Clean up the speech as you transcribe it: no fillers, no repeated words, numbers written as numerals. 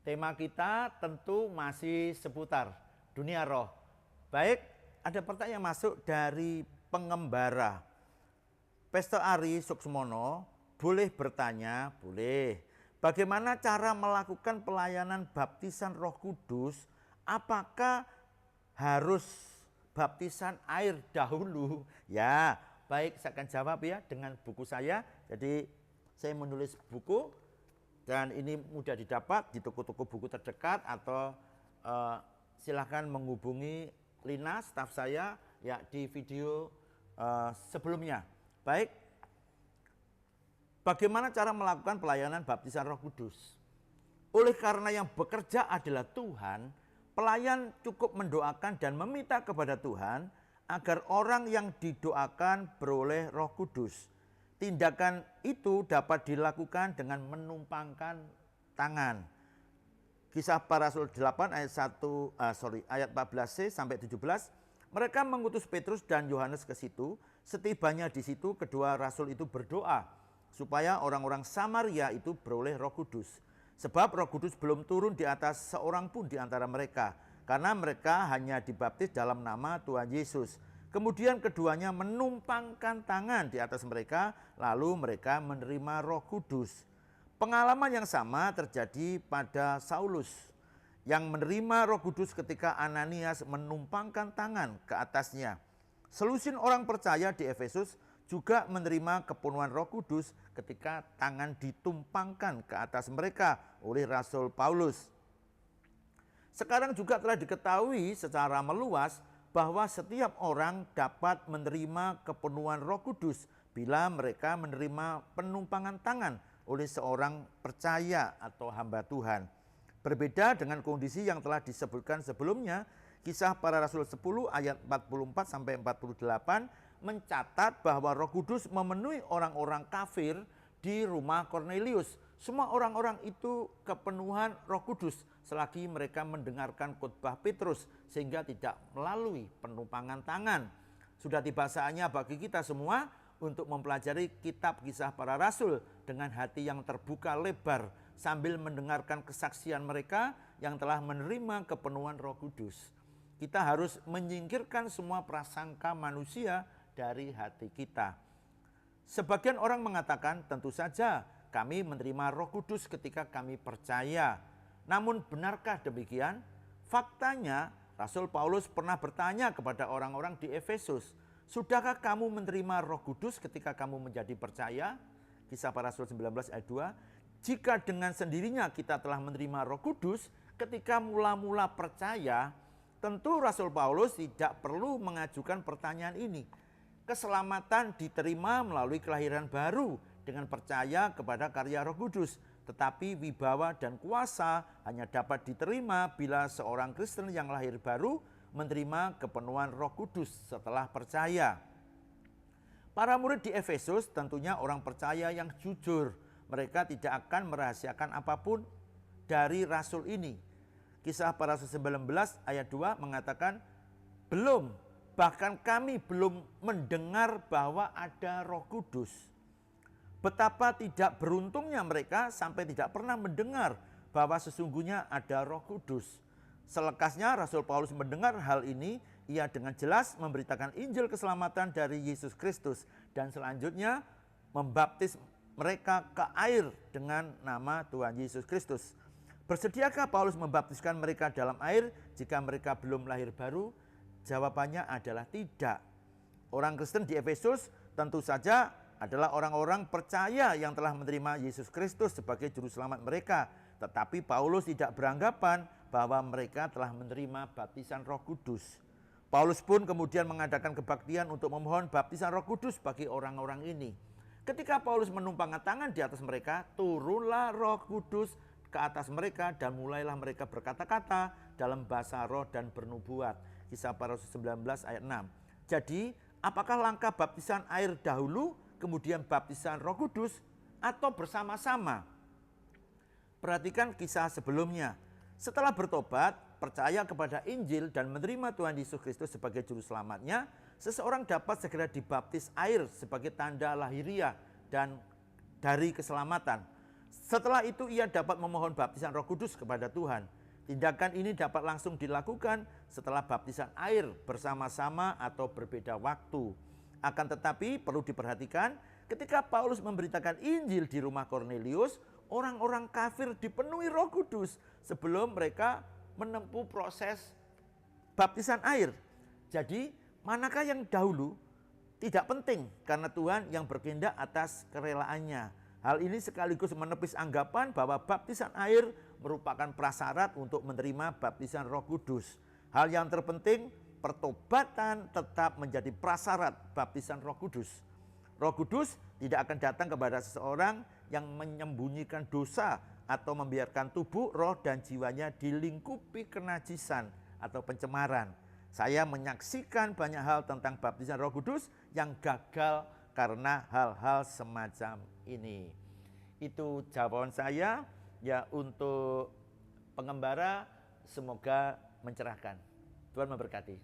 Tema kita tentu masih seputar dunia roh. Baik, ada pertanyaan masuk dari pengembara. Pastor Ari Suksmono, boleh bertanya? Boleh. Bagaimana cara melakukan pelayanan baptisan Roh Kudus? Apakah harus baptisan air dahulu? Ya, baik, saya akan jawab ya dengan buku saya. Jadi saya menulis buku dan ini mudah didapat di toko-toko buku terdekat atau silahkan menghubungi Lina, staf saya ya di video sebelumnya. Baik, bagaimana cara melakukan pelayanan baptisan Roh Kudus? Oleh karena yang bekerja adalah Tuhan, pelayan cukup mendoakan dan meminta kepada Tuhan agar orang yang didoakan beroleh Roh Kudus. Tindakan itu dapat dilakukan dengan menumpangkan tangan. Kisah Para Rasul 8 ayat 14c sampai 17. Mereka mengutus Petrus dan Yohanes ke situ. Setibanya di situ, kedua rasul itu berdoa supaya orang-orang Samaria itu beroleh Roh Kudus. Sebab Roh Kudus belum turun di atas seorang pun di antara mereka, karena mereka hanya dibaptis dalam nama Tuhan Yesus. Kemudian keduanya menumpangkan tangan di atas mereka, lalu mereka menerima Roh Kudus. Pengalaman yang sama terjadi pada Saulus yang menerima Roh Kudus ketika Ananias menumpangkan tangan ke atasnya. Selusin orang percaya di Efesus juga menerima kepenuhan Roh Kudus ketika tangan ditumpangkan ke atas mereka oleh Rasul Paulus. Sekarang juga telah diketahui secara meluas bahwa setiap orang dapat menerima kepenuhan Roh Kudus bila mereka menerima penumpangan tangan oleh seorang percaya atau hamba Tuhan. Berbeda dengan kondisi yang telah disebutkan sebelumnya, Kisah Para Rasul 10 ayat 44 sampai 48 mencatat bahwa Roh Kudus memenuhi orang-orang kafir di rumah Kornelius. Semua orang-orang itu kepenuhan Roh Kudus selagi mereka mendengarkan khotbah Petrus sehingga tidak melalui penumpangan tangan. Sudah tiba saatnya bagi kita semua untuk mempelajari kitab Kisah Para Rasul dengan hati yang terbuka lebar sambil mendengarkan kesaksian mereka yang telah menerima kepenuhan Roh Kudus. Kita harus menyingkirkan semua prasangka manusia dari hati kita. Sebagian orang mengatakan, tentu saja kami menerima Roh Kudus ketika kami percaya. Namun benarkah demikian? Faktanya, Rasul Paulus pernah bertanya kepada orang-orang di Efesus, sudahkah kamu menerima Roh Kudus ketika kamu menjadi percaya? Kisah Para Rasul 19 ayat 2. Jika dengan sendirinya kita telah menerima Roh Kudus ketika mula-mula percaya, tentu Rasul Paulus tidak perlu mengajukan pertanyaan ini. Keselamatan diterima melalui kelahiran baru dengan percaya kepada karya Roh Kudus. Tetapi wibawa dan kuasa hanya dapat diterima bila seorang Kristen yang lahir baru menerima kepenuhan Roh Kudus setelah percaya. Para murid di Efesus tentunya orang percaya yang jujur. Mereka tidak akan merahasiakan apapun dari rasul ini. Kisah Para Rasul 19 ayat 2 mengatakan, belum, bahkan kami belum mendengar bahwa ada Roh Kudus. Betapa tidak beruntungnya mereka sampai tidak pernah mendengar bahwa sesungguhnya ada Roh Kudus. Selekasnya Rasul Paulus mendengar hal ini, ia dengan jelas memberitakan Injil keselamatan dari Yesus Kristus dan selanjutnya membaptis mereka ke air dengan nama Tuhan Yesus Kristus. Bersediakah Paulus membaptiskan mereka dalam air jika mereka belum lahir baru? Jawabannya adalah tidak. Orang Kristen di Efesus tentu saja adalah orang-orang percaya yang telah menerima Yesus Kristus sebagai juru selamat mereka. Tetapi Paulus tidak beranggapan bahwa mereka telah menerima baptisan Roh Kudus. Paulus pun kemudian mengadakan kebaktian untuk memohon baptisan Roh Kudus bagi orang-orang ini. Ketika Paulus menumpangkan tangan di atas mereka, turunlah Roh Kudus ke atas mereka dan mulailah mereka berkata-kata dalam bahasa roh dan bernubuat. Kisah Para Rasul 19 ayat 6. Jadi, apakah langkah baptisan air dahulu, kemudian baptisan Roh Kudus, atau bersama-sama? Perhatikan kisah sebelumnya. Setelah bertobat, percaya kepada Injil dan menerima Tuhan Yesus Kristus sebagai juru selamatnya, seseorang dapat segera dibaptis air sebagai tanda lahiriah dan dari keselamatan. Setelah itu ia dapat memohon baptisan Roh Kudus kepada Tuhan. Tindakan ini dapat langsung dilakukan setelah baptisan air bersama-sama atau berbeda waktu. Akan tetapi perlu diperhatikan, ketika Paulus memberitakan Injil di rumah Kornelius, orang-orang kafir dipenuhi Roh Kudus sebelum mereka menempuh proses baptisan air. Jadi, manakah yang dahulu? Tidak penting, karena Tuhan yang berkehendak atas kerelaannya. Hal ini sekaligus menepis anggapan bahwa baptisan air merupakan prasyarat untuk menerima baptisan Roh Kudus. Hal yang terpenting, pertobatan tetap menjadi prasyarat baptisan Roh Kudus. Roh Kudus tidak akan datang kepada seseorang yang menyembunyikan dosa atau membiarkan tubuh, roh, dan jiwanya dilingkupi kenajisan atau pencemaran. Saya menyaksikan banyak hal tentang baptisan Roh Kudus yang gagal karena hal-hal semacam ini. Itu jawaban saya ya untuk pengembara, semoga mencerahkan. Tuhan memberkati.